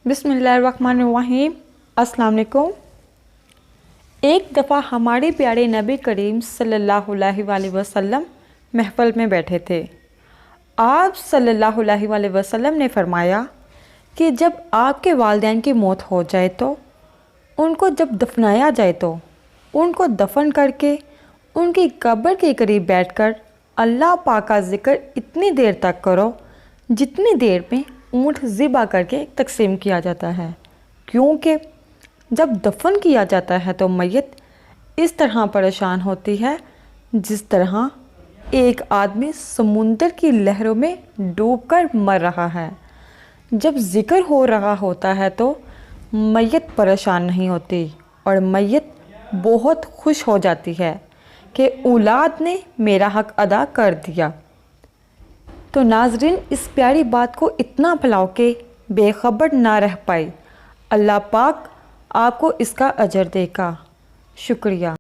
बिस्मिल्लाहिर्रहमानिर्रहीम। अस्सलाम वालेकुम। एक दफ़ा हमारे प्यारे नबी करीम सल्लल्लाहु अलैहि वसल्लम महफ़िल में बैठे थे। आप सल्लल्लाहु अलैहि वसल्लम ने फ़रमाया कि जब आपके वालिदैन की मौत हो जाए तो उनको जब दफनाया जाए तो उनको दफन करके उनकी कब्र के करीब बैठकर अल्लाह पाक का ज़िक्र इतनी देर तक करो जितनी देर में ऊँट ज़िबा करके तकसीम किया जाता है, क्योंकि जब दफन किया जाता है तो मैयत इस तरह परेशान होती है जिस तरह एक आदमी समुंदर की लहरों में डूबकर मर रहा है। जब ज़िक्र हो रहा होता है तो मैयत परेशान नहीं होती और मैयत बहुत खुश हो जाती है कि औलाद ने मेरा हक़ अदा कर दिया। तो नाज़रीन, इस प्यारी बात को इतना फैलाओ कि बेखबर ना रह पाए। अल्लाह पाक आपको इसका अजर देगा। शुक्रिया।